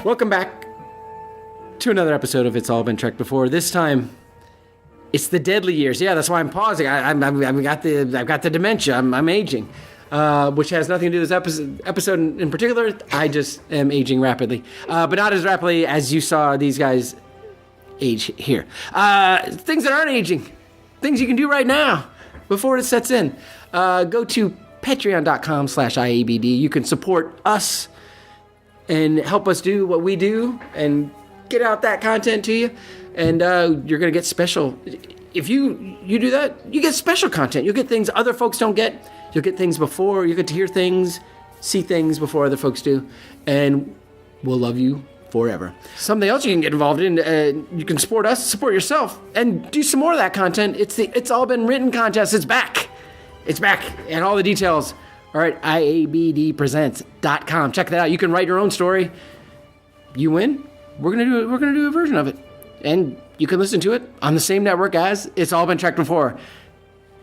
Welcome back to another episode of It's All Been Trekked Before. This time, it's the deadly years. Yeah, that's why I'm pausing. I've got the dementia. I'm aging, which has nothing to do with this episode in particular. I just am aging rapidly, but not as rapidly as you saw these guys age here. Things that aren't aging, things you can do right now before it sets in. Go to patreon.com/IABD. You can support us and help us do what we do and get out that content to you. And you're going to get special. If you do that, you get special content. You'll get things other folks don't get. You'll get things before. You get to hear things, see things before other folks do. And we'll love you forever. Something else you can get involved in, you can support us, support yourself, and do some more of that content. It's All Been Written contest. It's back. It's back. And all the details are at IABDpresents.com. Check that out. You can write your own story. You win. We're gonna do a version of it. And you can listen to it on the same network as It's All Been Trekked Before.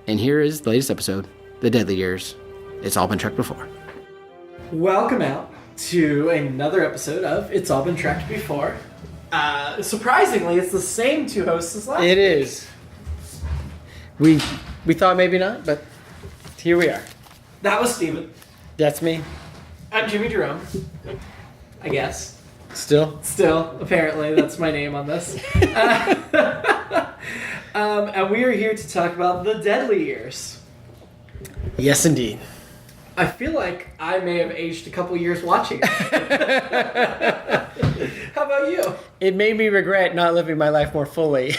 And here is the latest episode, The Deadly Years. It's All Been Trekked Before. Welcome out to another episode of It's All Been Trekked Before. Surprisingly, it's the same two hosts as last It is. We thought maybe not, but here we are. That was Steven. That's me. I'm Jimmy-Jerome. I guess. Still, apparently, that's my name on this. And we are here to talk about the deadly years. Yes, indeed. I feel like I may have aged a couple years watching it. How about you? It made me regret not living my life more fully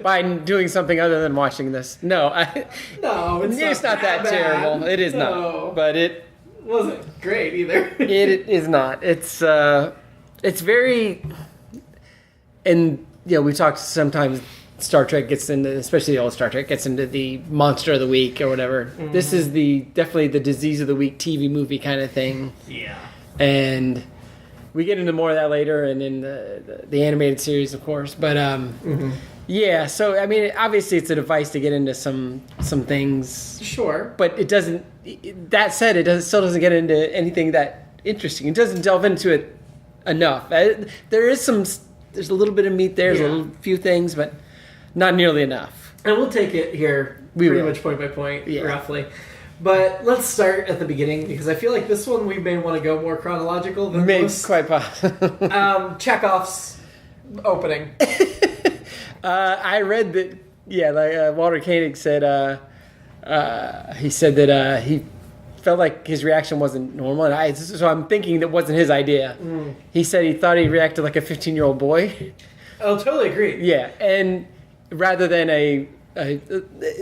by doing something other than watching this. No, it's not that bad. terrible. It is not, but it wasn't great either. it is not. It's very, and we talked sometimes. Star Trek gets into, especially the old Star Trek, gets into the monster of the week or whatever. Mm-hmm. This is definitely the disease of the week TV movie kind of thing. Yeah. And we get into more of that later and in the animated series, of course. But yeah, so I mean, obviously it's a device to get into some things. Sure. But it doesn't. That said, still doesn't get into anything that interesting. It doesn't delve into it enough. There's a little bit of meat there. There's a few things, but not nearly enough. And we'll take it here pretty much point by point, roughly. But let's start at the beginning, because I feel like this one we may want to go more chronological than most. Quite possible. Chekhov's opening. I read that, Walter Koenig said, he said that he felt like his reaction wasn't normal. And so I'm thinking that wasn't his idea. Mm. He said he thought he reacted like a 15-year-old boy. Oh, totally agree. Yeah, and rather than a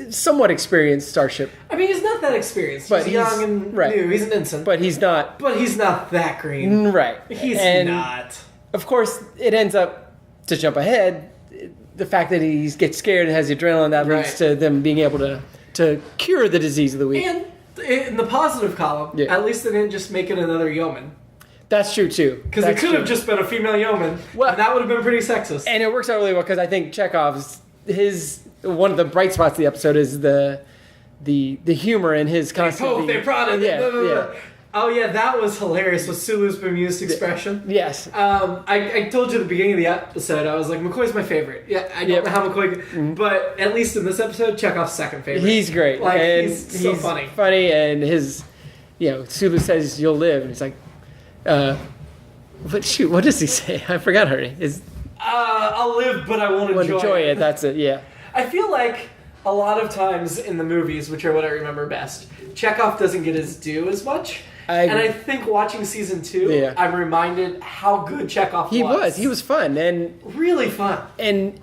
somewhat experienced starship. I mean, he's not that experienced. He's young and new. He's an infant. But he's not. But he's not that green. Right. He's not. Of course, it ends up, to jump ahead, the fact that he gets scared and has adrenaline, that leads to them being able to cure the disease of the week. And in the positive column, at least they didn't just make it another yeoman. That's true, too. Because it could have just been a female yeoman, and that would have been pretty sexist. And it works out really well, because I think Chekhov's, one of the bright spots of the episode is the humor in his constant... They prodded. Yeah. Oh, yeah, that was hilarious with Sulu's bemused expression. Yes. I told you at the beginning of the episode, I was like, McCoy's my favorite. Yeah, I don't know how McCoy... But at least in this episode, Chekhov's second favorite. He's great. Like, he's so funny. Funny, and his... Sulu says, "You'll live." And he's like... what does he say? I forgot already. I'll live, but I won't enjoy it. That's it, yeah. I feel like a lot of times in the movies, which are what I remember best, Chekhov doesn't get his due as much. And I think watching season 2, I'm reminded how good Chekhov was. He was fun. And really fun. And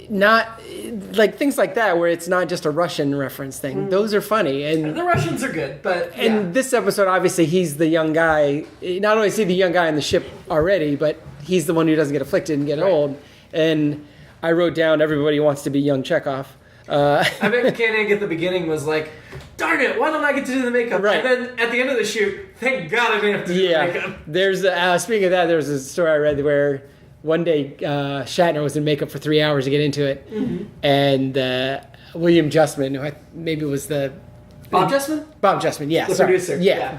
not, like, things like that where it's not just a Russian reference thing. Those are funny. And the Russians are good, but And this episode, obviously, he's the young guy. Not only is he the young guy on the ship already, but he's the one who doesn't get afflicted and get old. And I wrote down everybody wants to be young Chekhov. I bet Koenig at the beginning was like, darn it, why don't I get to do the makeup? Right. And then at the end of the shoot, thank God I didn't have to do the makeup. There's speaking of that, there was a story I read where one day Shatner was in makeup for 3 hours to get into it. Mm-hmm. And William Justman, who maybe was the... Bob Justman? Bob Justman, yeah. The producer. Yeah.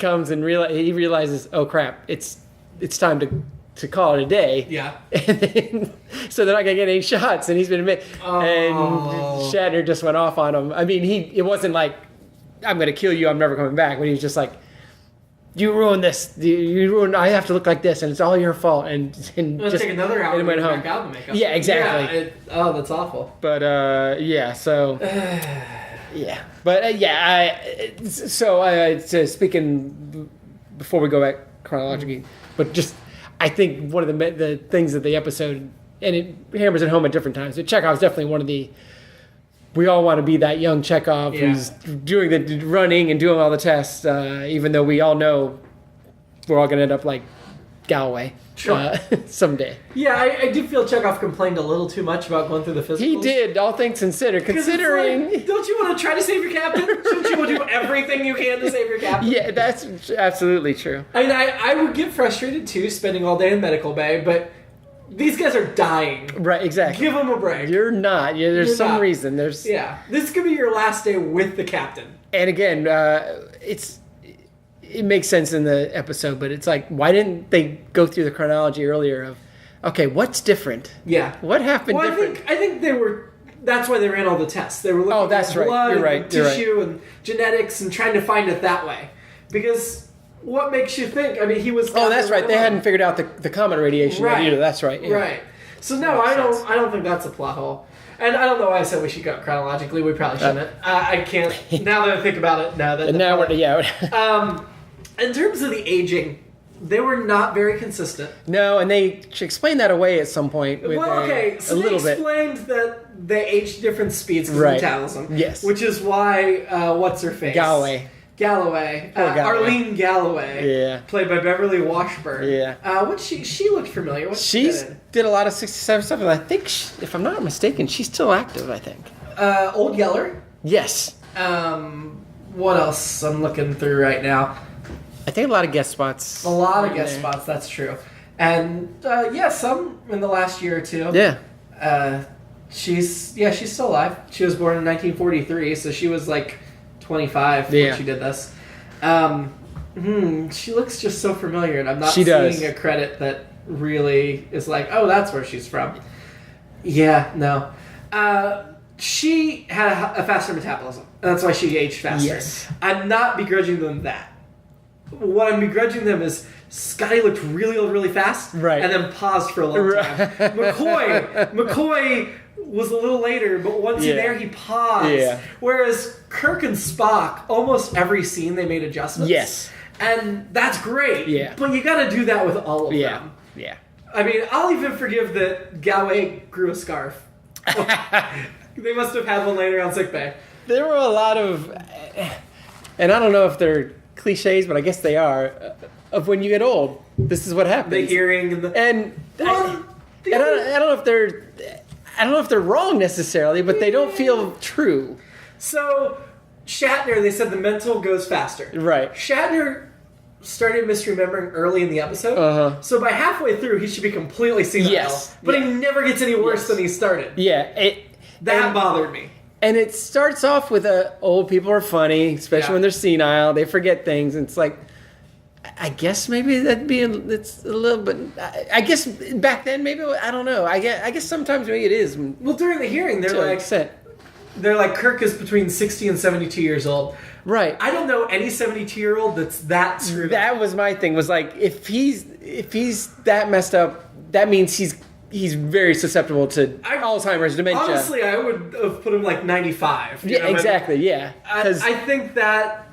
comes and he realizes, oh crap, it's time to call it a day. Yeah. And then, so they're not gonna get any shots, and he's been and Shatner just went off on him. I mean, it wasn't like, I'm gonna kill you, I'm never coming back, but he was just like, you ruined this. I have to look like this, and it's all your fault. And let's just take another hour and went home. Back out the makeup. Yeah, exactly. Yeah, that's awful. But yeah, so yeah, but so speaking before we go back chronologically, but just I think one of the things that the episode, and it hammers it home at different times. But Chekhov's definitely one of the. We all want to be that young Chekhov who's doing the running and doing all the tests, even though we all know we're all going to end up like Galloway someday. Yeah, I do feel Chekhov complained a little too much about going through the physicals. He did, all things considered. Considering... Like, don't you want to try to save your captain? Don't you want to do everything you can to save your captain? Yeah, that's absolutely true. I mean, I would get frustrated too, spending all day in medical bay, but... These guys are dying. Right, exactly. Give them a break. You're not. Yeah, there's some reason. Yeah. This could be your last day with the captain. And again, it makes sense in the episode, but it's like, why didn't they go through the chronology earlier of, okay, what's different? Yeah. What happened different? I think they were... That's why they ran all the tests. They were looking at blood and tissue and genetics and trying to find it that way. Because... What makes you think? I mean, he was... Oh, that's right. They hadn't figured out the comet radiation yet either. That's right. Yeah. Right. So, no, I don't think that's a plot hole. And I don't know why I said we should go chronologically. We probably shouldn't. I can't... Now that I think about it, in terms of the aging, they were not very consistent. No, and they explained that away at some point. So they explained that they aged different speeds because of metabolism. Yes. Which is why, what's-her-face? Galloway. Arlene Galloway. Played by Beverly Washburn. She looked familiar. She did a lot of 67 stuff, and I think, if I'm not mistaken, she's still active, I think. Old Yeller? Yes. What else I'm looking through right now? I think a lot of guest spots. A lot of guest spots, that's true. And, some in the last year or two. Yeah. She's still alive. She was born in 1943, so she was like... 25 when she did this. She looks just so familiar, and I'm not seeing a credit that really is like, oh, that's where she's from. Yeah, no. She had a faster metabolism. And that's why she aged faster. Yes. I'm not begrudging them that. What I'm begrudging them is Scotty looked really, really fast, and then paused for a long time. McCoy was a little later, but once he's there, he paused. Yeah. Whereas Kirk and Spock, almost every scene they made adjustments. Yes. And that's great. Yeah. But you got to do that with all of them. Yeah. I mean, I'll even forgive that Galloway grew a scarf. They must have had one later on sickbay. There were a lot of, and I don't know if they're cliches, but I guess they are, of when you get old, this is what happens. The hearing and I don't know if they're... I don't know if they're wrong necessarily, but they don't feel true. So, Shatner, they said the mental goes faster. Right. Shatner started misremembering early in the episode. So by halfway through, he should be completely senile. Yes. But he never gets any worse than he started. Yeah. That bothered me. And it starts off with old people are funny, especially when they're senile. They forget things, and it's like, I guess maybe it's a little bit. I guess back then maybe I don't know. I guess sometimes maybe it is. Well, during the hearing, they're like Kirk is between 60 and 72 years old. Right. I don't know any 72-year-old that's that screwed up. That was my thing. Was like if he's that messed up, that means he's very susceptible to Alzheimer's, dementia. Honestly, I would have put him like 95. Yeah, exactly. Yeah. I think that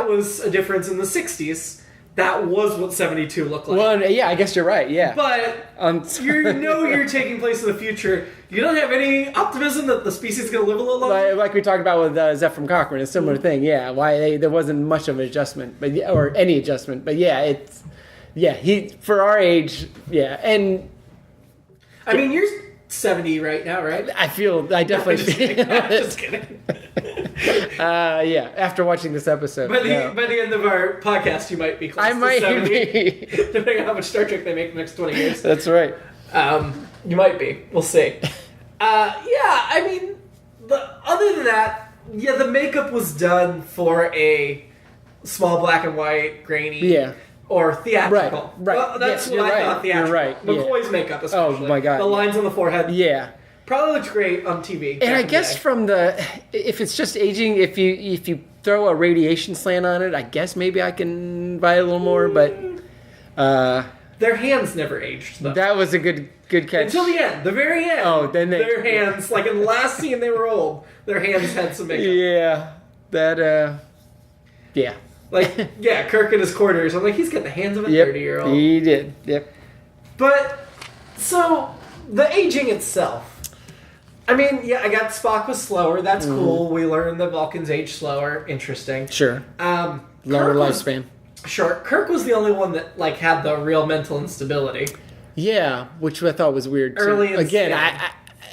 was a difference in the 60s. That was what 72 looked like. Well, yeah, I guess you're right, yeah. But you're taking place in the future. You don't have any optimism that the species is going to live a little longer? Like we talked about with Zephram Cochrane, a similar thing, yeah. Why there wasn't much of an adjustment, or any adjustment. But yeah, he for our age, yeah. And I mean, you're 70 right now, right? I definitely feel it. Just kidding. Yeah, after watching this episode. By the end of our podcast, you might be close to 70. Be. Depending on how much Star Trek they make in the next 20 years. That's right. You might be. We'll see. I mean, other than that, the makeup was done for a small black and white, grainy. Yeah. Or theatrical. Right. Well, that's yes, what I right. thought theatrical. You're right. McCoy's makeup, especially. Oh, my God. The lines on the forehead. Yeah. Probably looks great on TV. And I guess if it's just aging, if you throw a radiation slant on it, I guess maybe I can buy a little more, but... their hands never aged, though. That was a good catch. Until the end. The very end. Oh, then their hands, like in the last scene they were old, their hands had some makeup. Yeah. That, yeah. Like, yeah, Kirk in his quarters. I'm like, he's got the hands of a 30-year-old. He did. Yep. But, so, the aging itself. I mean, yeah, I got Spock was slower. That's cool. We learned that Vulcans age slower. Interesting. Sure. Longer lifespan. Sure. Kirk was the only one that, like, had the real mental instability. Yeah, which I thought was weird, too. Early in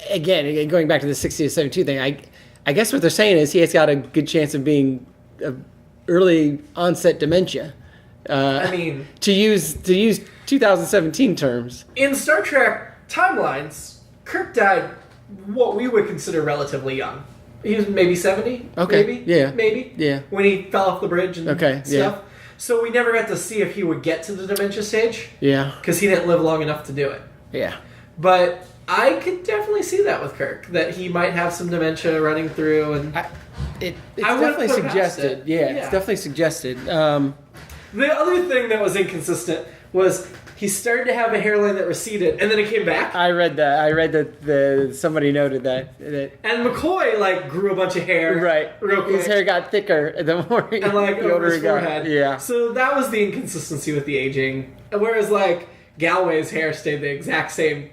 again, going back to the 60 to 72 thing, I guess what they're saying is he has got a good chance of being... early onset dementia. I mean, to use 2017 terms. In Star Trek timelines, Kirk died what we would consider relatively young. He was maybe 70. Okay. Maybe. Yeah. Maybe. Yeah. When he fell off the bridge and stuff. Yeah. So we never got to see if he would get to the dementia stage. Yeah. Because he didn't live long enough to do it. Yeah. But I could definitely see that with Kirk, that he might have some dementia running through, and it's definitely suggested. Yeah, it's definitely suggested. The other thing that was inconsistent was he started to have a hairline that receded, and then it came back. I read that. I read that somebody noted that. And McCoy like grew a bunch of hair. Right. Real quick. His hair got thicker the more and like the over older his he got. forehead. Yeah. So that was the inconsistency with the aging. Whereas like Galway's hair stayed the exact same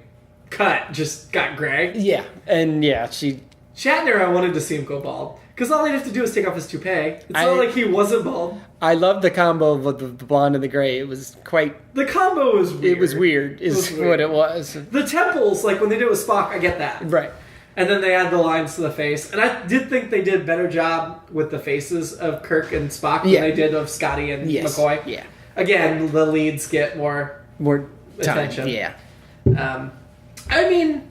cut, just got gray. Yeah. And yeah, Shatner, I wanted to see him go bald. Because all he'd have to do is take off his toupee. It's not like he wasn't bald. I love the combo of the blonde and the gray. It was quite... The combo was weird. It was weird, what it was. The temples, like when they did it with Spock, I get that. Right. And then they add the lines to the face. And I did think they did a better job with the faces of Kirk and Spock than they did of Scotty and McCoy. Yeah. Again, the leads get more attention. Yeah. I mean,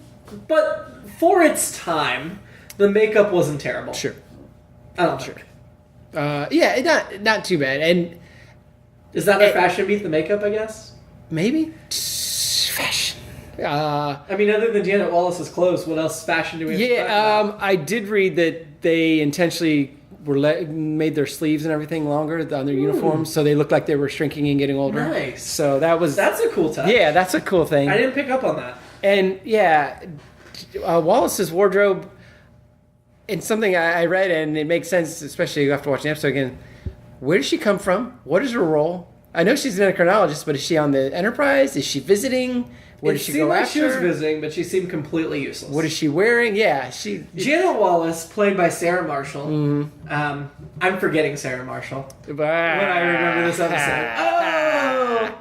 but for its time, the makeup wasn't terrible. Sure. I don't think. Yeah, not too bad. And is that a fashion beat, the makeup, I guess? Maybe. Fashion. I mean, other than Janet Wallace's clothes, what else fashion do we have to talk about? I did read that they intentionally made their sleeves and everything longer on their uniforms, so they looked like they were shrinking and getting older. Nice. So that's a cool touch. Yeah, that's a cool thing. I didn't pick up on that. And yeah, Wallace's wardrobe... And something I read, and it makes sense, especially after watching the episode again. Where does she come from? What is her role? I know she's an endocrinologist, but is she on the Enterprise? Is she visiting? Where does she go after? She was visiting, but she seeed completely useless. What is she wearing? Yeah, Janet Wallace, played by Sarah Marshall. Mm-hmm. I'm forgetting Sarah Marshall when I remember this episode.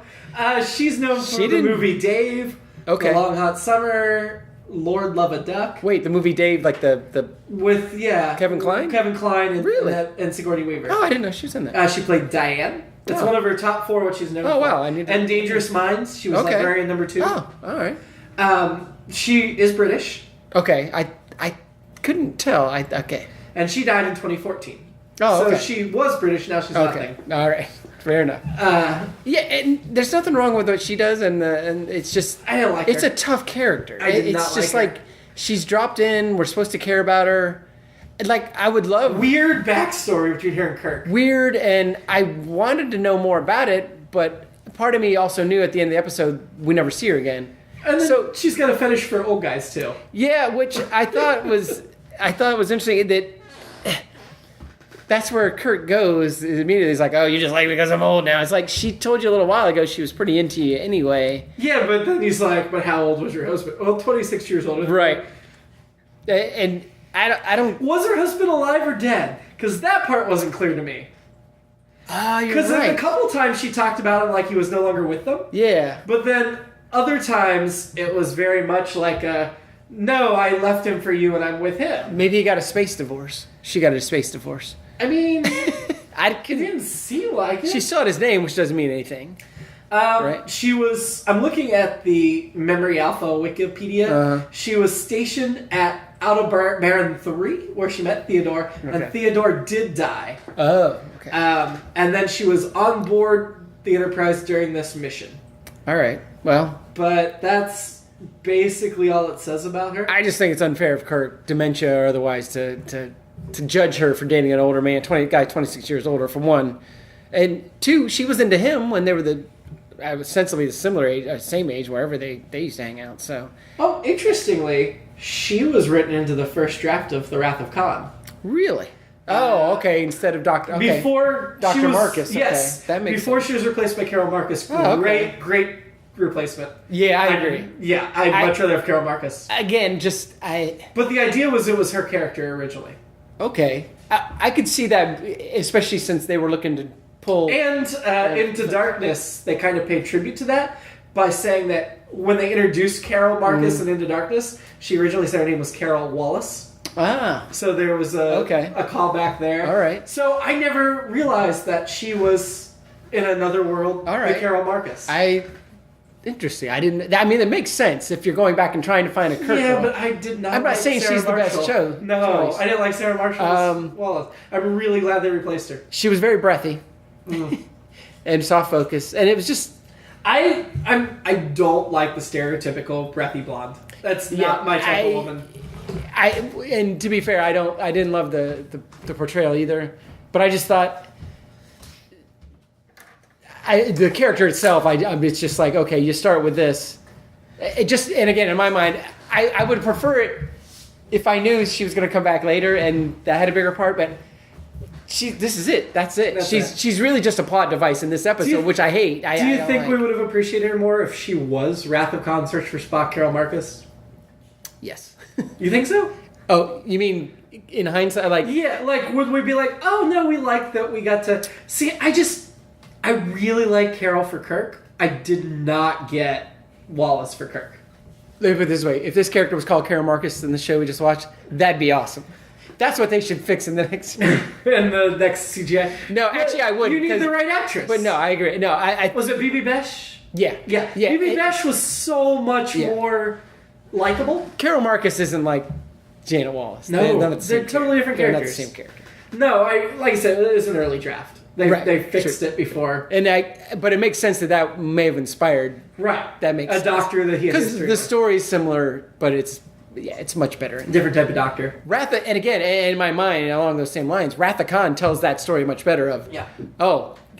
She's known for the movie Dave, The Long Hot Summer, Lord Love a Duck. Wait, the movie Dave, like the with Kevin Kline? Kevin Kline and, really? and Sigourney Weaver. Oh, I didn't know she was in that. She played Diane. That's one of her top 4 what she's known for. Oh, wow. And Dangerous Minds. She was librarian number 2. Oh, all right. She is British. Okay. I couldn't tell. Okay. And she died in 2014. Oh, okay. So she was British, now she's nothing. All right. Fair enough. Yeah, and there's nothing wrong with what she does, and it's just... I don't like her. It's a tough character. It's just like she's dropped in, we're supposed to care about her. Like, I would love... Weird backstory between her and Kirk. Weird, and I wanted to know more about it, but part of me also knew at the end of the episode we never see her again. And then she's got a fetish for old guys, too. Yeah, which I thought was interesting that... That's where Kirk goes immediately. He's like, oh, you just like me because I'm old now. It's like, she told you a little while ago she was pretty into you anyway. Yeah, but then he's like, but how old was your husband? Well, 26 years old. Right. And I don't... Was her husband alive or dead? Because that part wasn't clear to me. You're right. Because a couple times she talked about him like he was no longer with them. Yeah. But then other times it was very much like no, I left him for you and I'm with him. Maybe he got a space divorce. She got a space divorce. I mean, it didn't seem like it. She saw his name, which doesn't mean anything. Right? She was... I'm looking at the Memory Alpha Wikipedia. She was stationed at out of Baron 3, where she met Theodore, and Theodore did die. Oh, okay. And then she was on board the Enterprise during this mission. All right, well. But that's basically all it says about her. I just think it's unfair of Kirk, dementia or otherwise, to judge her for dating an older man, 26 years older, for one. And two, she was into him when they were ostensibly the similar age, same age, wherever they used to hang out. So. Oh, interestingly, she was written into the first draft of The Wrath of Khan. Really? Oh, okay. Instead of Dr. Okay. Before Dr. Marcus. Yes. Okay. That makes before sense. She was replaced by Carol Marcus. Great replacement. Yeah, I agree. I'd much rather have Carol Marcus. Again, But the idea was it was her character originally. Okay. I could see that, especially since they were looking to pull... And Into Darkness, they kind of paid tribute to that by saying that when they introduced Carol Marcus in Into Darkness, she originally said her name was Janet Wallace. Ah. So there was a callback there. All right. So I never realized that she was in another world with Carol Marcus. Interesting. I didn't... I mean, it makes sense if you're going back and trying to find a Kirk role. But I did not. I'm not saying Sarah she's Marshall. the best choice. No, I didn't like Sarah Marshall's Wallace. I'm really glad they replaced her. She was very breathy and soft focus, and it was just... I don't like the stereotypical breathy blonde. That's not my type of woman. And to be fair, I didn't love the portrayal either, but I just thought the character itself. It's just like, okay, you start with this. And again, in my mind, I would prefer it if I knew she was going to come back later and that had a bigger part. But this is it. That's it. She's really just a plot device in this episode, which I hate. Do you think we would have appreciated her more if she was Wrath of Khan, Search for Spock, Carol Marcus? Yes. You think so? Oh, you mean in hindsight? Would we be like, oh no, we like that we got to see? I really like Carol for Kirk. I did not get Wallace for Kirk. Let me put it this way: if this character was called Carol Marcus in the show we just watched, that'd be awesome. That's what they should fix in the next in the next CGI. No, actually, I wouldn't. You need the right actress. But no, I agree. No, I was it Bibi Besh? Yeah. Bibi Besh was so much more likable. Carol Marcus isn't like Janet Wallace. No, they're totally different characters. They're not the same character. No, like I said, it is an early draft. They fixed it before, but it makes sense that may have inspired. Right, that makes a doctor that he has because the story's similar, but it's much better. Different type of doctor. And again, in my mind, along those same lines, Wrath of Khan tells that story much better.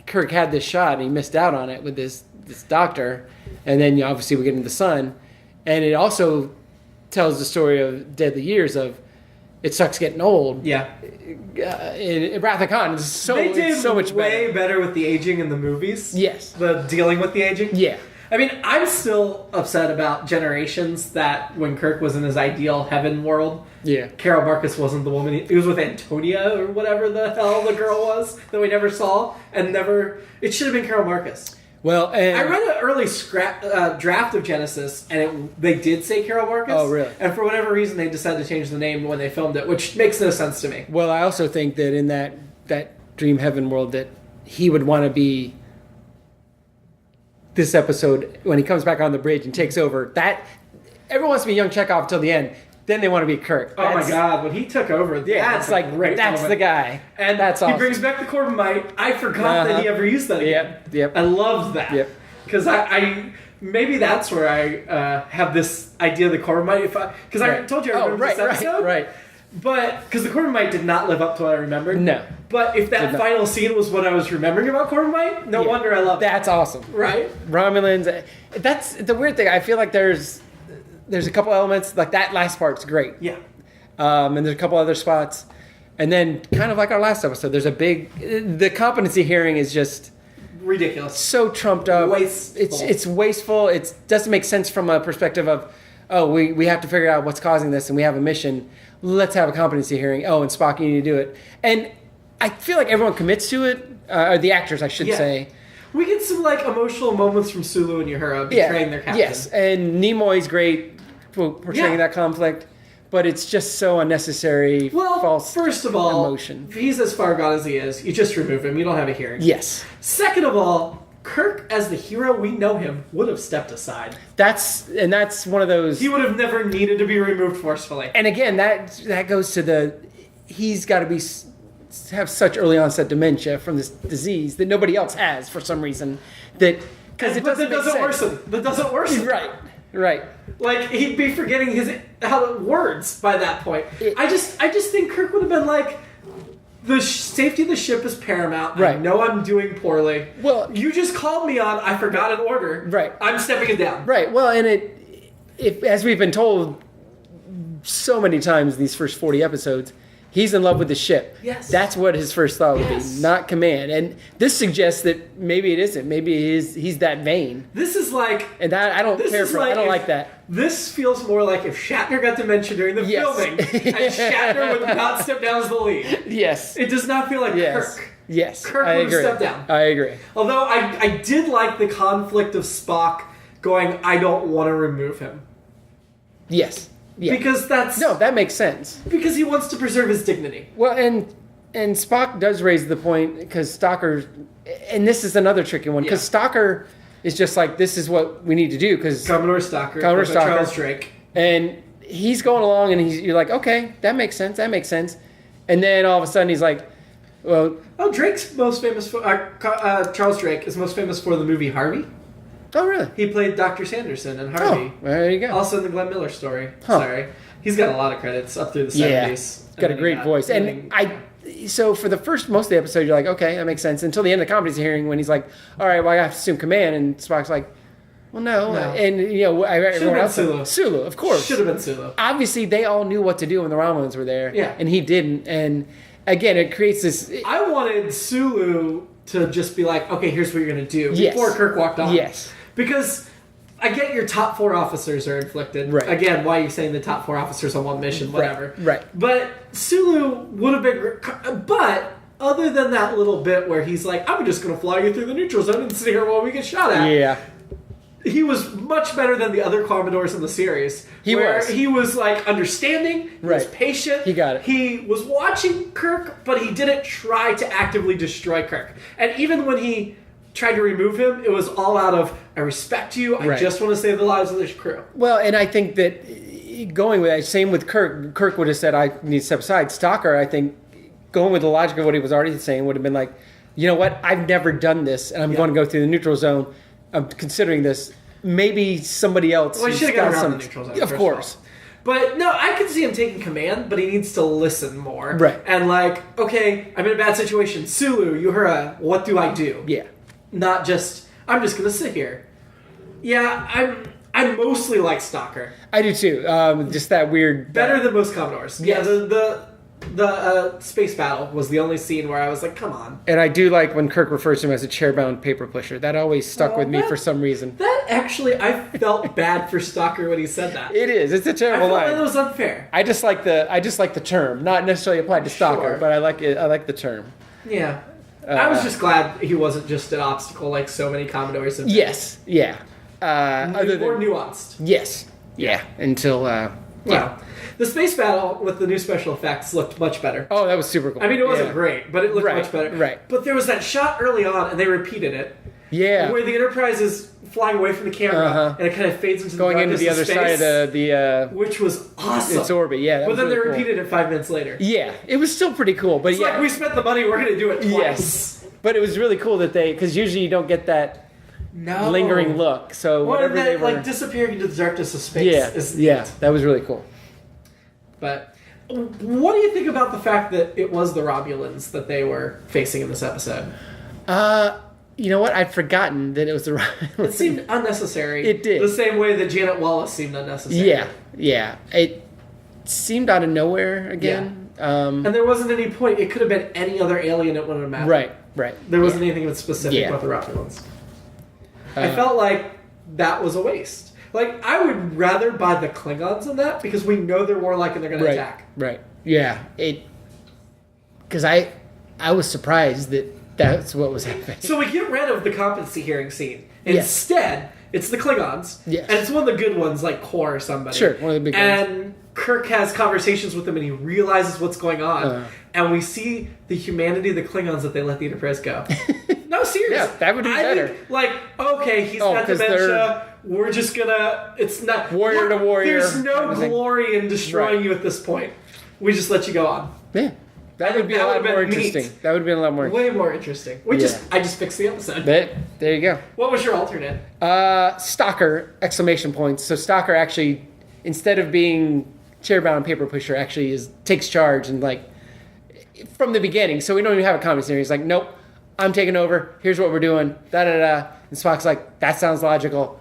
Kirk had this shot and he missed out on it with this doctor, and then obviously we get into the sun, and it also tells the story of Deadly Years of. It sucks getting old. Yeah. In Wrath of Khan, they did so much way better with the aging in the movies. Yes. The dealing with the aging. Yeah. I mean, I'm still upset about Generations that when Kirk was in his ideal heaven world, Carol Marcus wasn't the woman. He was with Antonia or whatever the hell the girl was that we never saw. It should have been Carol Marcus. Well, I read an early draft of Genesis, and they did say Carol Marcus. Oh, really? And for whatever reason, they decided to change the name when they filmed it, which makes no sense to me. Well, I also think that in that dream heaven world, that he would want to be this episode when he comes back on the bridge and takes over. That everyone wants to be young Chekhov till the end. Then they want to be Kirk. Oh my God! When he took over, that's like great. That's the guy, and that's awesome. He brings back the Corbomite. I forgot that he ever used that again. Yep. I loved that. Yep. Because I maybe that's where I have this idea of the Corbomite. Because I told you I remember this episode, right. But because the Corbomite did not live up to what I remembered. No. But if that final scene was what I was remembering about Corbomite, no wonder I love it. That's awesome, right? Romulans. That's the weird thing. I feel like there's a couple elements like that last part's great. Yeah. And there's a couple other spots. And then, kind of like our last episode, there's the competency hearing is just... ridiculous. So trumped up. Wasteful. It's wasteful. It doesn't make sense from a perspective of, we have to figure out what's causing this and we have a mission. Let's have a competency hearing. And Spock, you need to do it. And I feel like everyone commits to it. Or the actors, I should say. We get some emotional moments from Sulu and Uhura betraying their captain. Yes, and Nimoy's great portraying that conflict. But it's just so unnecessary. Well, false first of all, emotion. If he's as far gone as he is, you just remove him. You don't have a hearing. Yes. Second of all, Kirk, as the hero we know him, would have stepped aside. That's one of those... He would have never needed to be removed forcefully. And again, that goes to he's got to have such early onset dementia from this disease that nobody else has for some reason. That doesn't worsen. That doesn't worsen. Right. Like, he'd be forgetting his words by that point. I just think Kirk would have been like, the safety of the ship is paramount. Right. I know I'm doing poorly. Well, you just called me on, I forgot an order. Right. I'm stepping it down. Right. Well, and as we've been told so many times in these first 40 episodes, he's in love with the ship. Yes. That's what his first thought would be, not command. And this suggests that maybe it isn't. Maybe he's that vain. This is like... And I don't care for it. I don't like that. This feels more like if Shatner got dementia during the filming, and Shatner would not step down as the lead. Yes. It does not feel like Kirk. Yes. Kirk would have stepped down. I agree. Although I did like the conflict of Spock going, I don't want to remove him. Yes. Yeah. Because that makes sense. Because he wants to preserve his dignity. Well, and Spock does raise the point, because Stalker, and this is another tricky one, because Stalker is just like, this is what we need to do, because Commodore Stalker, Charles Drake, and he's going along, and you're like, okay, that makes sense, and then all of a sudden he's like, well, Drake's most famous for Charles Drake is most famous for the movie Harvey. Oh, really? He played Dr. Sanderson in Harvey. Oh, there you go. Also in the Glenn Miller story. Sorry. He's got a lot of credits up through the 70s. Yeah, got a great voice. And so for the most of the episode, you're like, okay, that makes sense. Until the end of the comedy hearing, when he's like, all right, well, I have to assume command. And Spock's like, well, no. And, everyone else. Sulu, of course. Should have been Sulu. Obviously, they all knew what to do when the Romulans were there. Yeah. And he didn't. And, again, it creates this... I wanted Sulu to just be like, okay, here's what you're going to do. Before Kirk walked on. Yes. Because... I get your top 4 officers are inflicted. Right. Again, why are you saying the top 4 officers on one mission, whatever. Right. But Sulu would have been... But other than that little bit where he's like, I'm just going to fly you through the neutral zone and sit here while we get shot at. Yeah. He was much better than the other Commodores in the series. He was like understanding, he was patient. He got it. He was watching Kirk, but he didn't try to actively destroy Kirk. And even when he... tried to remove him, it was all out of, I respect you, I just want to save the lives of this crew. Well, and I think that going with that, same with Kirk would have said, I need to step aside. Stalker, I think, going with the logic of what he was already saying, would have been like, you know what, I've never done this, and I'm going to go through the neutral zone. I'm considering this. Maybe somebody else. Well, he should have got around the neutral zone. Of course. But no, I can see him taking command, but he needs to listen more. Right. And like, okay, I'm in a bad situation. Sulu, Uhura, what do I do? Yeah. Not just, I'm just going to sit here. Yeah, I mostly like Stalker. I do too. Just that weird... Better than most Commodores. Yes. Yeah, the space battle was the only scene where I was like, come on. And I do like when Kirk refers to him as a chair-bound paper pusher. That always stuck with me for some reason. That actually, I felt bad for Stalker when he said that. It is. It's a terrible line. I felt it was unfair. I just like the term, not necessarily applied to Stalker, but I like it. I like the term. Yeah. I was just glad he wasn't just an obstacle like so many Commodores have been. Yes, yeah. More nuanced. Yes, yeah. Until, Well, the space battle with the new special effects looked much better. Oh, that was super cool. I mean, it wasn't great, but it looked much better. Right. But there was that shot early on, and they repeated it. Yeah. Where the Enterprise is flying away from the camera, and it kind of fades into the going into the other side of the which was awesome. Its orbit, yeah. But then really they repeated it 5 minutes later. Yeah, it was still pretty cool. But it's like, we spent the money, we're going to do it twice. Yes. But it was really cool that because usually you don't get that lingering look. So whatever they were... like disappearing into the darkness of space is neat. Yeah, that was really cool. But what do you think about the fact that it was the Romulans that they were facing in this episode? You know what? I'd forgotten that it was the Romulans. It seemed unnecessary. It did. The same way that Janet Wallace seemed unnecessary. Yeah. It seemed out of nowhere again. Yeah. And there wasn't any point. It could have been any other alien. It wouldn't have mattered. Right. There wasn't anything specific about the Romulans. I felt like that was a waste. Like, I would rather buy the Klingons than that because we know they're warlike and they're going to attack. Right. Yeah. Because I was surprised that that's what was happening. So we get rid of the competency hearing scene. Instead, it's the Klingons. Yes. And it's one of the good ones, like Kor or somebody. Sure, one of the big ones. And Kirk has conversations with them and he realizes what's going on. And we see the humanity of the Klingons that they let the Enterprise go. No, seriously. Yeah, that would be better. Okay, he's got dementia. We're just gonna. It's not warrior to warrior. There's no glory in destroying you at this point. We just let you go on. Yeah. That would be a lot more interesting. That would be a lot more way more interesting. I just fixed the episode. There you go. What was your alternate? Stalker! Exclamation points. So Stalker actually, instead of being chair-bound paper pusher, actually takes charge and from the beginning. So we don't even have a comedy series. He's like, nope, I'm taking over. Here's what we're doing. Da da da. And Spock's like, that sounds logical.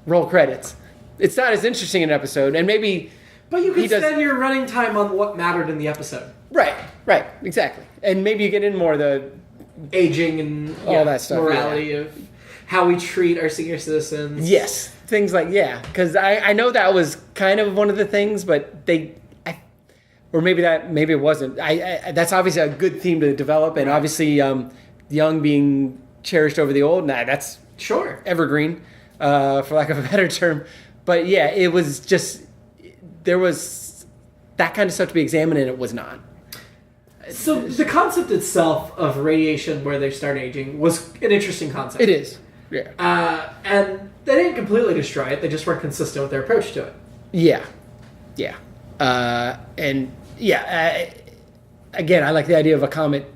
Roll credits. It's not as interesting an episode, and maybe. But you could spend your running time on what mattered in the episode. Right, exactly. And maybe you get in more of the aging and all that stuff, morality of how we treat our senior citizens. Yes, things because I know that was kind of one of the things, but or maybe it wasn't. That's obviously a good theme to develop, and obviously young being cherished over the old. That's evergreen, for lack of a better term. But yeah, it was just there was that kind of stuff to be examined, and it was not. So the concept itself of radiation where they start aging was an interesting concept. It is. Yeah. And they didn't completely destroy it. They just weren't consistent with their approach to it. Yeah. Again, I like the idea of a comet.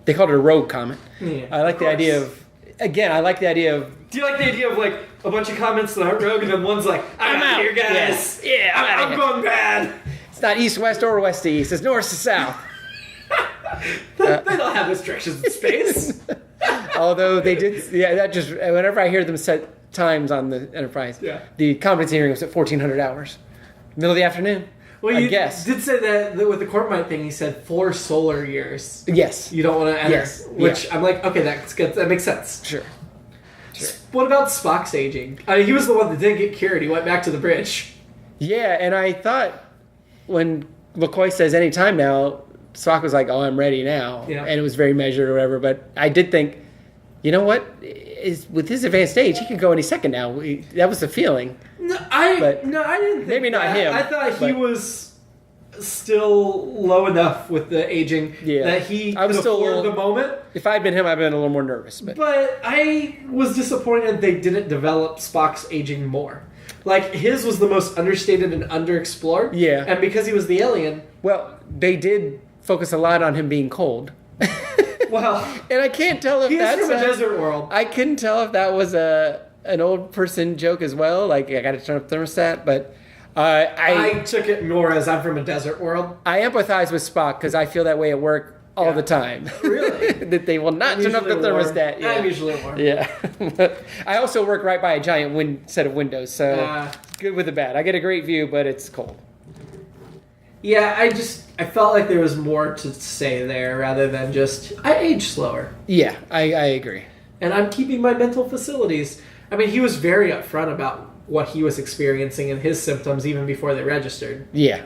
They called it a rogue comet. Yeah, I like the idea of. Again, I like the idea of. Do you like the idea of a bunch of comets that aren't rogue and then one's like, I'm out here, guys. Yeah, I'm going bad. It's not east-west or west-to-east. It's north-to-south. They don't have restrictions in space. Although they did, that just, whenever I hear them set times on the Enterprise, the competency hearing was at 1,400 hours. Middle of the afternoon. Well, you did say that with the Corbomite thing, he said 4 solar years. Yes. You don't want to enter. Yes. Which I'm like, okay, that's good. That makes sense. Sure. What about Spock's aging? I mean, he was the one that didn't get cured. He went back to the bridge. Yeah, and I thought when McCoy says any time now, Spock was like, oh, I'm ready now. Yeah. And it was very measured or whatever. But I did think, you know what? With his advanced age, he could go any second now. That was the feeling. No, I didn't think maybe not him. I thought he was still low enough with the aging that he could afford the moment. If I'd been him, I'd been a little more nervous. But I was disappointed they didn't develop Spock's aging more. His was the most understated and underexplored. Yeah. And because he was the alien. Well, they did focus a lot on him being cold. Well. And I can't tell if that's from a desert world. I couldn't tell if that was an old person joke as well. I got to turn up the thermostat, but... I took it more as I'm from a desert world. I empathize with Spock because I feel that way at work all the time. Really? That they will not turn up the thermostat. Yeah. I'm usually warm. Yeah. I also work right by a giant set of windows, so good with the bad. I get a great view, but it's cold. Yeah, I felt like there was more to say there rather than just, I age slower. Yeah, I agree. And I'm keeping my mental facilities. I mean, he was very upfront about what he was experiencing and his symptoms even before they registered. Yeah.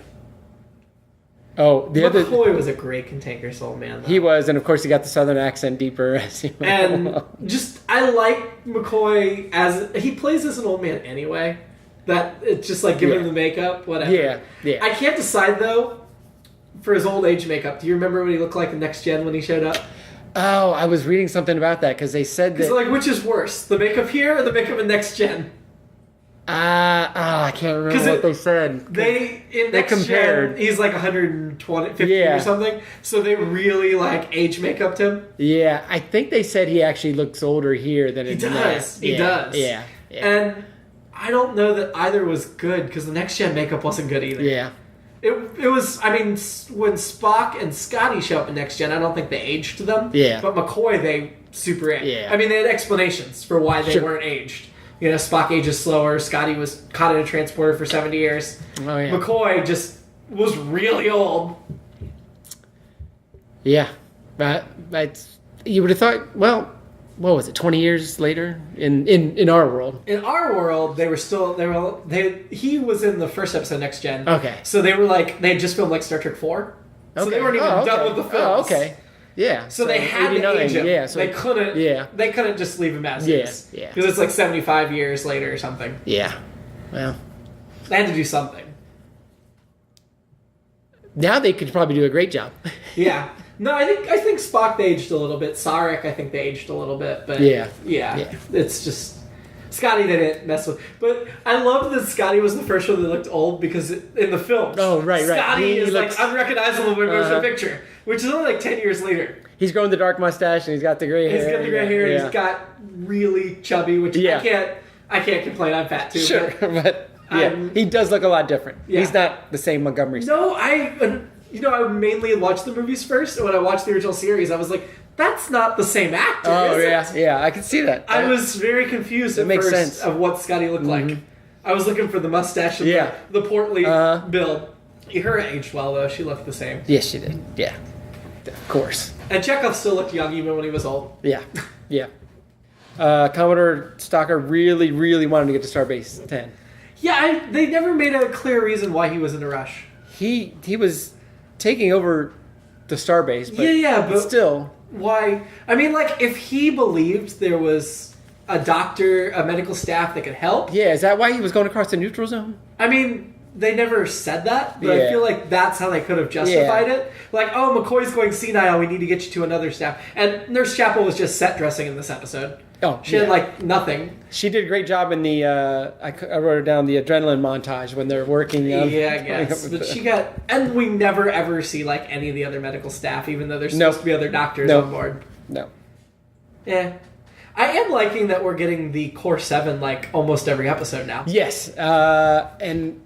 Oh, McCoy was a great cantankerous old man, though. He was, and of course he got the southern accent deeper as he went along. I like McCoy as he plays as an old man anyway. That it's just giving him the makeup, whatever. Yeah. I can't decide though for his old age makeup. Do you remember what he looked like in Next Gen when he showed up? Oh, I was reading something about that because they said that. Which is worse, the makeup here or the makeup in Next Gen? I can't remember what they said. They compared. He's 150 or something. So they really age makeup him. Yeah, I think they said he actually looks older here than he does. He does. Yeah. And I don't know that either was good because the Next Gen makeup wasn't good either. Yeah. It was. I mean, when Spock and Scotty show up in Next Gen, I don't think they aged them. Yeah. But McCoy, they super aged. Yeah. I mean, they had explanations for why they weren't aged. Spock ages slower. Scotty was caught in a transporter for 70 years. Oh, yeah. McCoy just was really old. Yeah. You would have thought, well, what was it, 20 years later in our world? In our world, he was in the first episode of Next Gen. Okay. So they were they had just filmed Star Trek 4. So they weren't even done with the films. Oh, okay. Yeah. So they had to age him. Yeah, so they couldn't. Yeah. They couldn't just leave him as is. Yeah. Because it's 75 years later or something. Yeah. Well. They had to do something. Now they could probably do a great job. Yeah. No, I think Spock they aged a little bit. Sarek, I think they aged a little bit, but yeah. It's just Scotty they didn't mess with. But I love that Scotty was the first one that looked old because in the film, Scotty is like unrecognizable when there's a picture, which is only like 10 years later. He's grown the dark mustache and he's got the gray hair. He's got the gray hair. And he's got really chubby, which I can't complain. I'm fat too. Sure, but he does look a lot different. Yeah. He's not the same Montgomery. No, I mainly watched the movies first, and when I watched the original series, I was like, that's not the same actor. Oh, yeah, I can see that. I was very confused at first sense. Of what Scotty looked like. I was looking for the mustache and the portly build. Uhura aged well, though. She looked the same. Yes, she did. Yeah, of course. And Chekhov still looked young even when he was old. Yeah. Commodore Stalker really, really wanted to get to Starbase 10. Yeah, they never made a clear reason why he was in a rush. He was taking over the Starbase, but still. Why? I mean, like, if he believed there was a doctor, a medical staff that could help. Yeah, is that why he was going across the neutral zone? I mean, they never said that, but I feel like that's how they could have justified it. Like, oh, McCoy's going senile, we need to get you to another staff. And Nurse Chapel was just set dressing in this episode. Oh, she had, like, nothing. She did a great job in the, I wrote it down, the adrenaline montage when they're working. I guess. But she got, and we never ever see, like, any of the other medical staff, even though there's supposed to be other doctors on board. No. Yeah. I am liking that we're getting the Core 7, like, almost every episode now. Yes. And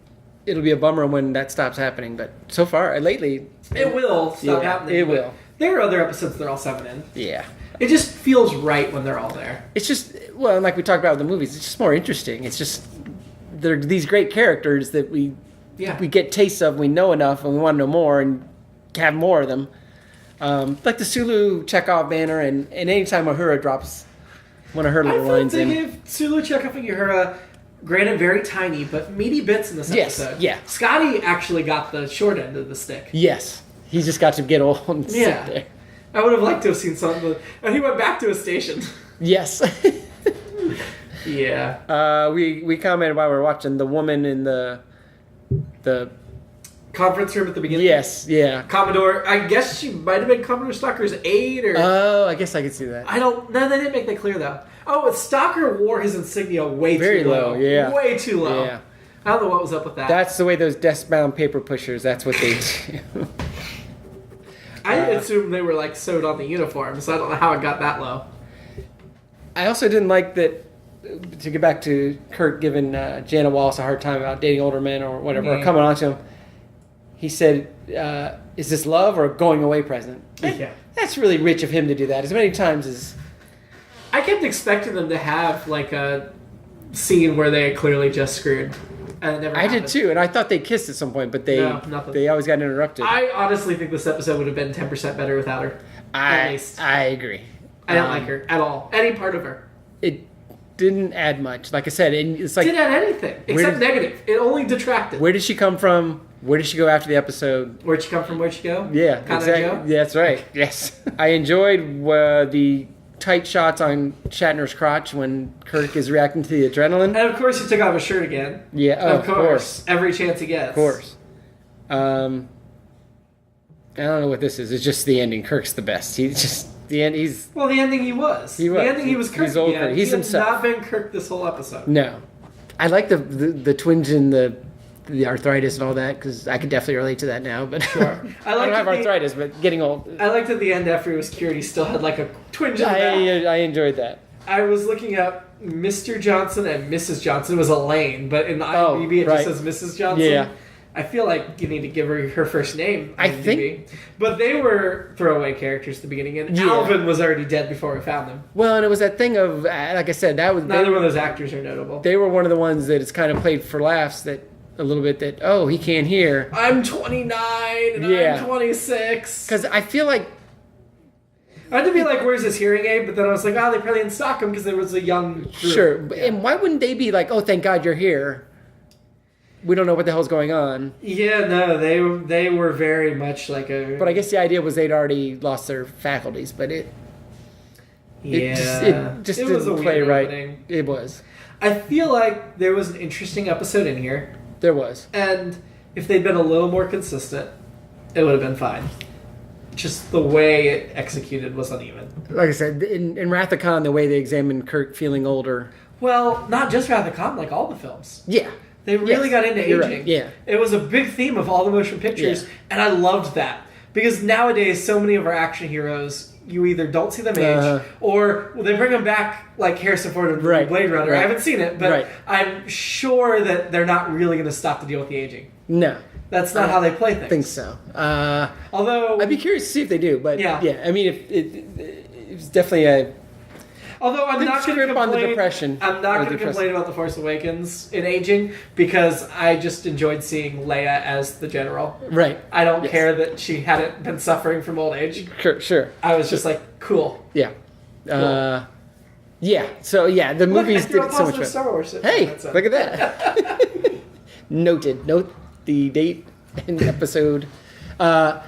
it'll be a bummer when that stops happening, but so far, lately... It will stop happening. It will. There are other episodes that are all 7 in. Yeah. It just feels right when they're all there. It's just, well, like we talked about with the movies, it's just more interesting. It's just, they're these great characters that we get tastes of, we know enough, and we want to know more, and have more of them. Like the Sulu Chekhov banner, and anytime Uhura drops one of her little lines in. I think they gave Sulu, Chekhov, and Uhura, granted very tiny, but meaty bits in this episode. Yeah. Scotty actually got the short end of the stick. Yes. He just got to get old and sit there. I would have liked to have seen something. And he went back to his station. Yes. Yeah. We commented while we were watching the woman in the conference room at the beginning. Yes, yeah. Commodore, I guess she might have been Commodore Stalker's aide, or... Oh, I guess I could see that. No, they didn't make that clear, though. Oh, Stalker wore his insignia very too low. Yeah. Way too low. Yeah. I don't know what was up with that. That's the way those desk-bound paper pushers, that's what they do. I assumed they were, like, sewed on the uniform, so I don't know how it got that low. I also didn't like that, to get back to Kirk giving Janet Wallace a hard time about dating older men or whatever, or coming on to him. He said, is this love or a going away present? Yeah. That's really rich of him to do that as many times as... I kept expecting them to have, like, a scene where they clearly just screwed. And it never happened. I did too, and I thought they kissed at some point, but they always got interrupted. I honestly think this episode would have been 10% better without her. At least. I agree. I don't like her at all. Any part of her. It didn't add much. Like I said, it's like... It didn't add anything, except negative. It only detracted. Where did she come from? Where did she go after the episode? Where'd she come from? Where'd she go? Yeah, exactly. Yeah, that's right. Yes. I enjoyed the tight shots on Shatner's crotch when Kirk is reacting to the adrenaline. And of course he took off his shirt again. Yeah, of course. Every chance he gets. Of course. I don't know what this is. It's just the ending. Kirk's the best. He's just... The end. Well, the ending he was. The ending he was Kirk. He's old Kirk. He's himself. Not been Kirk this whole episode. No. I like the twinge and the arthritis and all that, because I could definitely relate to that now. But sure. I don't have arthritis, but getting old. I liked at the end after he was cured, he still had like a twinge in the back. I enjoyed that. I was looking up Mr. Johnson and Mrs. Johnson. It was Elaine, but in the IABD it just says Mrs. Johnson. Yeah. I feel like you need to give her first name. I think. But they were throwaway characters at the beginning, and Alvin was already dead before we found them. Well, and it was that thing of, like I said, that was... Neither one of those actors are notable. They were one of the ones that it's kind of played for laughs, that a little bit that, oh, he can't hear. I'm 29 and I'm 26. Because I feel like... I had to be like, where's his hearing aid? But then I was like, oh, they probably didn't stock him because there was a young group. Sure. Yeah. And why wouldn't they be like, oh, thank God you're here? We don't know what the hell's going on. Yeah, no, they were very much like a... But I guess the idea was they'd already lost their faculties, but it just didn't play right. Opening. It was. I feel like there was an interesting episode in here. There was. And if they'd been a little more consistent, it would have been fine. just the way it executed was uneven. Like I said, in Wrath of Khan, the way they examined Kirk feeling older. Well, not just Wrath of Khan, like all the films. Yeah. They really got into aging. Right. Yeah. It was a big theme of all the motion pictures, and I loved that. Because nowadays, so many of our action heroes, you either don't see them age, or they bring them back like Harrison Ford in Blade Runner. I haven't seen it, but I'm sure that they're not really going to stop to deal with the aging. No. That's not how they play things. I think so. Although I'd be curious to see if they do, but yeah I mean, it's definitely a... Although I'm not going to complain, on the depression. I'm not going to complain about The Force Awakens in aging because I just enjoyed seeing Leia as the general. Right. I don't care that she hadn't been suffering from old age. Sure. I was just like, cool. Yeah. Cool. So the movies did it so much better. Star Wars. Hey, look at that. Noted. Note the date and episode. But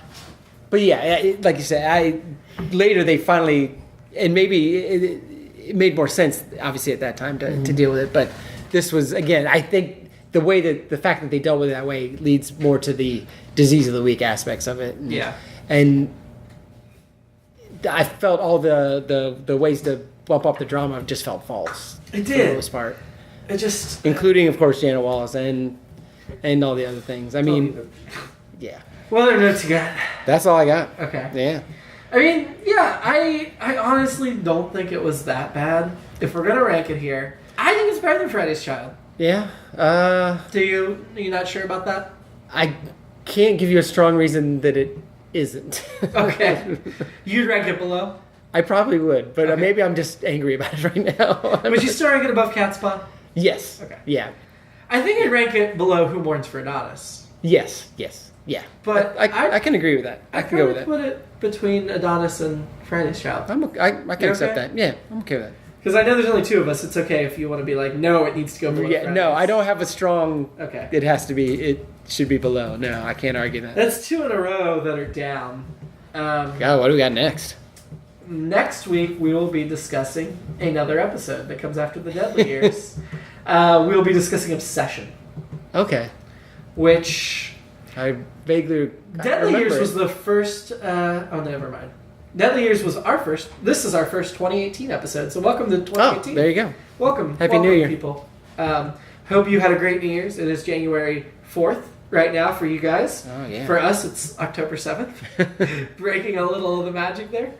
yeah, like you said, later they finally, and maybe it made more sense, obviously, at that time to deal with it. But this was, again, I think the fact that they dealt with it that way leads more to the disease of the week aspects of it. And I felt all the ways to bump up the drama just felt false. It did. For the most part. It just... Including, of course, Janet Wallace and all the other things. I mean, yeah. What other notes you got? That's all I got. Okay. Yeah. I mean, I honestly don't think it was that bad. If we're gonna rank it here, I think it's better than Freddy's Child. Yeah. Are you not sure about that? I can't give you a strong reason that it isn't. Okay. You'd rank it below? I probably would, but maybe I'm just angry about it right now. Would you still rank it above Catspaw? Yes. Okay. Yeah. I think I'd rank it below Who Mourns for Adonis. Yes. Yeah. But I can agree with that. I can go with that. Put it between Adonis and Friday's Child. I can accept that. Yeah, I'm okay with that. Because I know there's only two of us. It's okay if you want to be like, no, it needs to go below Friday's. No, I don't have a strong... Okay. It should be below. No, I can't argue that. That's two in a row that are down. What do we got next? Next week, we will be discussing another episode that comes after the Deadly Years. We'll be discussing Obsession. Okay. Which... I vaguely... Deadly Years was the first... never mind. Deadly Years was our first... This is our first 2018 episode, so welcome to 2018. Oh, there you go. Welcome. Happy New Year. People. Hope you had a great New Year's. It is January 4th right now for you guys. Oh, yeah. For us, it's October 7th. Breaking a little of the magic there.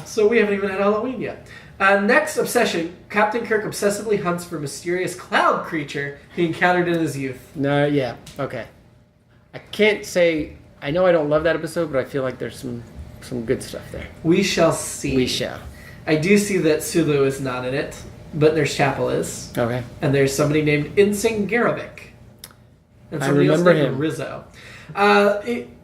So we haven't even had Halloween yet. Next obsession. Captain Kirk obsessively hunts for mysterious cloud creature he encountered in his youth. No, yeah. Okay. I can't say... I know I don't love that episode, but I feel like there's some good stuff there. We shall see. We shall. I do see that Sulu is not in it, but Nurse Chapel is. Okay. And there's somebody named Insing Garovic. And I remember him. Rizzo.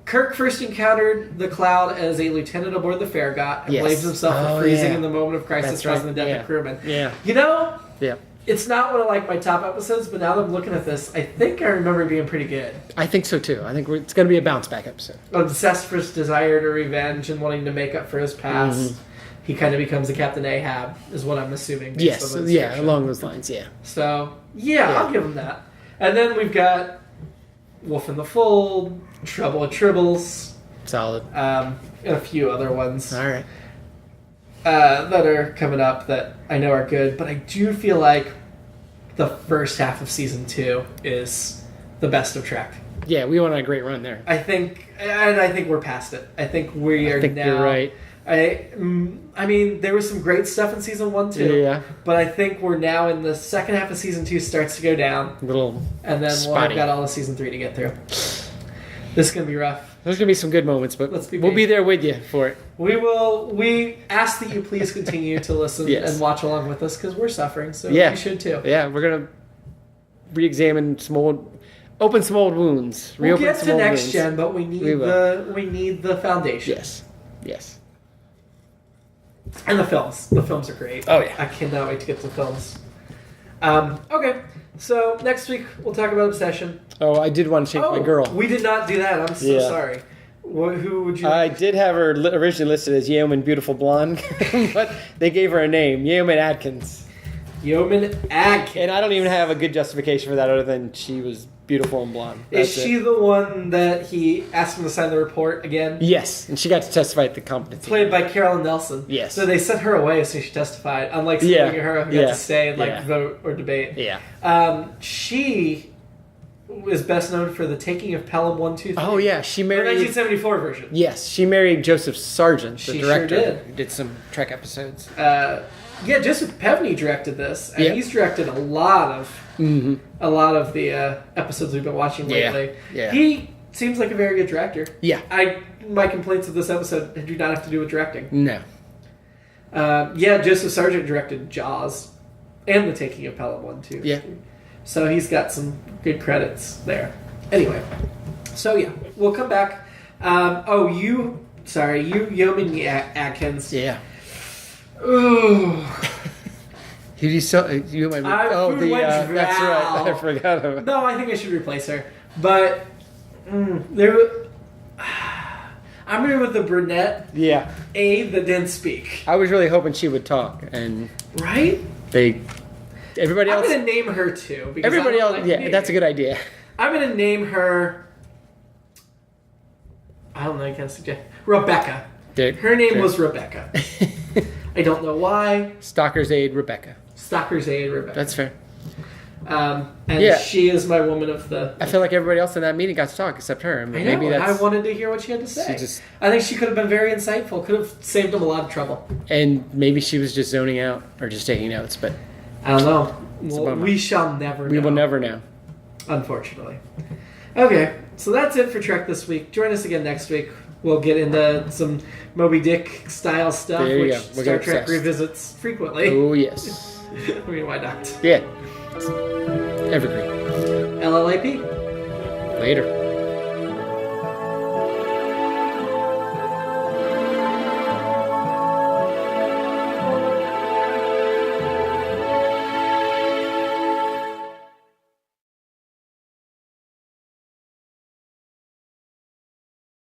Kirk first encountered the Cloud as a lieutenant aboard the Farragut and blames himself for freezing in the moment of crisis, causing the death of crewmen. Yeah. You know, yeah. It's not one of like my top episodes, but now that I'm looking at this, I think I remember it being pretty good. I think so too. I think it's going to be a bounce back episode. Obsessed for his desire to revenge and wanting to make up for his past. Mm-hmm. He kind of becomes a Captain Ahab, is what I'm assuming. Yes, along those lines, yeah. So, I'll give him that. And then we've got Wolf in the Fold, Trouble with Tribbles. Solid. And a few other ones. All right. That are coming up that I know are good, but I do feel like the first half of season 2 is the best of Trek. Yeah, we went on a great run there. I think we're past it. I think we are now. You're right. I mean, there was some great stuff in season 1 too. Yeah. But I think we're now in the second half of season 2 starts to go down. And then we'll have got all of season 3 to get through. This is gonna be rough. There's going to be some good moments, but we'll be there with you for it. We ask that you please continue to listen and watch along with us because we're suffering, so you should too. Yeah, we're going to re-examine open some old wounds. We'll get to next gen, but we need the foundation. Yes. And the films. The films are great. Oh, yeah. I cannot wait to get to the films. Okay, so next week we'll talk about Obsession. Oh, I did want to change my girl. We did not do that. I'm so sorry. Who would you... I did have her originally listed as Yeoman Beautiful Blonde, but they gave her a name, Yeoman Adkins. Yeoman Adkins. And I don't even have a good justification for that other than she was beautiful and blonde. Is she the one that he asked him to sign the report again? Yes, and she got to testify at the competency. Played by Carolyn Nelson. Yes. So they sent her away as soon as she testified, unlike Selena Guerrero who got to stay and vote or debate. Yeah. She is best known for The Taking of Pelham 1, 2, 3. Oh yeah, she married the 1974 version. Yes, she married Joseph Sargent, the director. Sure did. Who did some Trek episodes. Joseph Pevney directed this, and he's directed a lot of the episodes we've been watching lately. Yeah. He seems like a very good director. Yeah. My complaints of this episode do not have to do with directing. No. Joseph Sargent directed Jaws and The Taking of Pelham 1, 2. Yeah. So he's got some good credits there. Anyway, so we'll come back. Yeoman Atkins. Yeah. Ooh. That's right. I forgot about it. No, I think I should replace her. But I'm going with the brunette. Yeah. That didn't speak. I was really hoping she would talk, and right. Everybody else. I'm going to name her too. Everybody else. That's a good idea. I'm going to name her. I don't know. I can't suggest Rebecca. Her name was Rebecca. I don't know why. Stalker's Aide Rebecca. That's fair. She is my woman of the... I feel like everybody else in that meeting got to talk except her. I wanted to hear what she had to say. I think she could have been very insightful. Could have saved him a lot of trouble. And maybe she was just zoning out or just taking notes, but... I don't know. We shall never know. We will never know. Unfortunately. Okay, so that's it for Trek this week. Join us again next week. We'll get into some Moby Dick style stuff, which Star Trek revisits frequently. Oh, yes. I mean, why not? Yeah. Evergreen. LLAP. Later.